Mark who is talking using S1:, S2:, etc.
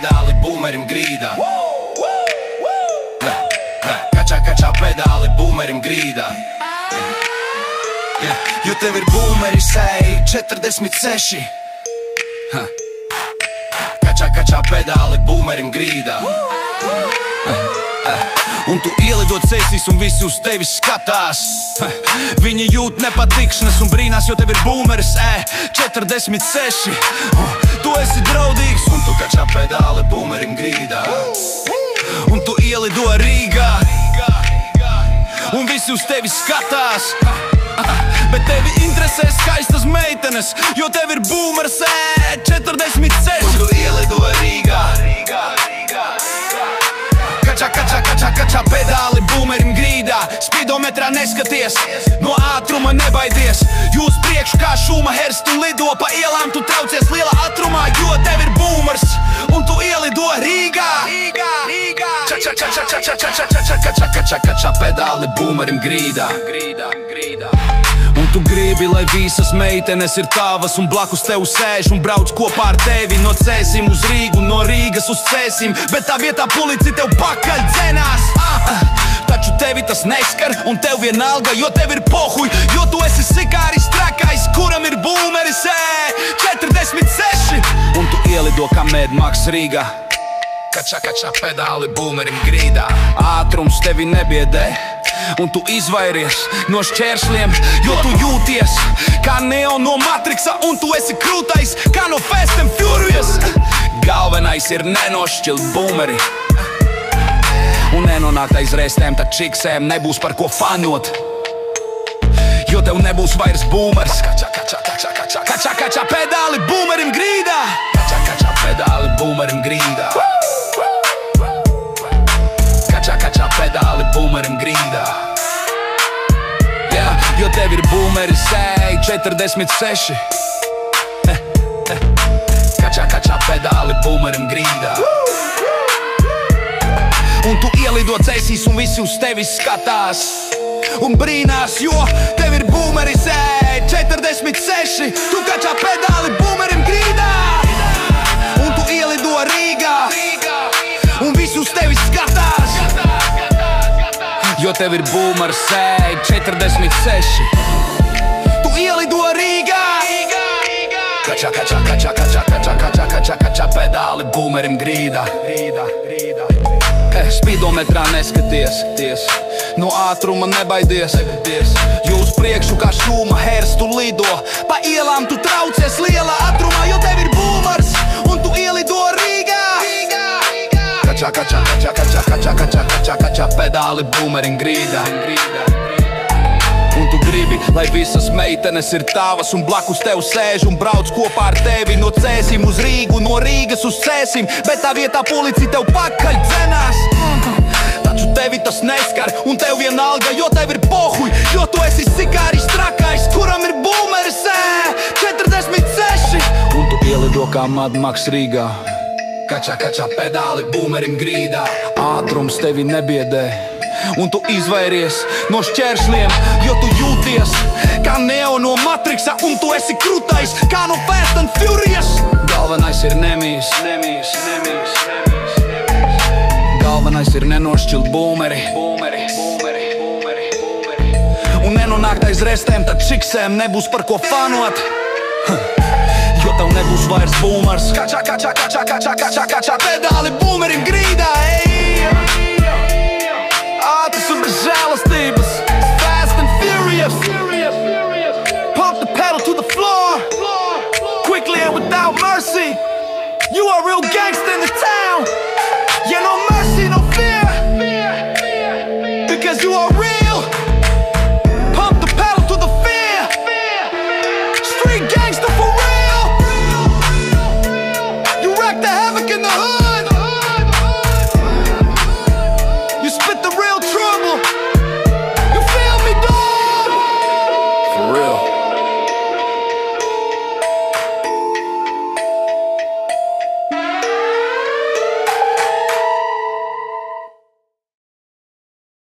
S1: pedāli boomerim grīdā. Kačā pedāli boomerim grīdā. Jo tev ir boomeris, ej, 46. Kačā pedāli boomerim grīdā. Un tu ielidot cēsīs un visi uz tevi skatās. Viņi jūt nepatikšanas un brīnās, jo tev ir boomeris, 46. Tu esi draudīgs un tu kačā pedāli boomerim grīdā. Un tu ielido Rīgā un visi uz tevi skatās. Bet tevi interesē skaistas meitenes, jo tev ir boomeris, 46. Un tu ielido Rīgā. Kačā pedāli boomerim grīdā. Spidometrā neskaties, no ātruma nebaidies. Jūs priekšu kā Šumahers, tu lido pa ielām, tu traucies lielā ātrumā, jo tev ir boomers. Un tu ielido Rīgā. Kačā pedāli boomerim grīdā. Un tu gribi, lai visas meitenes ir tavas un blakus tev sēž un brauc kopā ar tevi no Cēsim uz Rīgu, no Rīgas uz Cēsim, bet tā vietā polici tev pakaļ dzenās. Taču tevi tas neskar un tev vienalga, jo tev ir pohuj, jo tu esi sikāris trakais, kuram ir boomeris, 46. Un tu ielido kā Mad Max Rīgā. Kačā pedāli boomerim grīdā. Ātrums tevi nebiedē un tu izvairies no šķēršļiem, jo tu jūties kā Neo no Matrixa un tu esi krūtais kā no Fast and Furious. Galvenais ir nenošķilt boomeri un nenonākt aiz reistēm, tad čiksēm nebūs par ko fanot, jo tev nebūs vairs boomers. Kačā pedāli boomerim grīdā. Kačā pedāli boomerim grīdā. Kačā pedāli boomerim grīdā. Jo tev ir boomeris, 46. Kačā pedāli boomerim grīdā. Un tu ielido cēsīs un visi uz tevi skatās un brīnās, jo tev ir boomeris, 46. Tu kačā pedāli boomerim grīdā. Un tu ielido Rīgā un visi uz tevi skatās, jo tev ir boomers, 46. Tu ielido Rīgā. Kačā pedāli boomerim grīdā. Spidometrā neskaties, no ātruma nebaidies. Jūs priekšu kā Šumahers, tu lido pa ielām, tu traucies lielā ātrumā, jo tev ir boomers un tu ielido Rīgā. Kačā pedāli boomerim grīdā. Un tu gribi, lai visas meitenes ir tavas un blakus tev sēž un brauc kopā ar tevi no Cēsim uz Rīgu, no Rīgas uz Cēsim, bet tā vietā polici tev pakaļ dzenās. Taču tevi tas neskar un tev vienalga, jo tev ir pohuj, jo tu esi sikāris trakais, kuram ir boomeris, 46. Un tu ielido kā Mad Max Rīgā. Kačā pedāli boomerim grīdā. Ātrums tevi nebiedē un tu izvairies no šķēršļiem, jo tu jūties kā Neo no Matrixa un tu esi krūtais kā no Fast and Furious. Galvenais ir nemīs. Galvenais ir nenošķilt boomeri un nenonākt aiz restēm, tad čiksēm nebūs par ko fanot, jo tev nebūs vairs boomers. Kačā pedāli boomerim grīdā. Ātris un bez žēlastības, Fast and Furious. Pump the pedal to the floor, quickly and without mercy. You are real gangsta in the town. Yeah, no mercy, no fear, because you are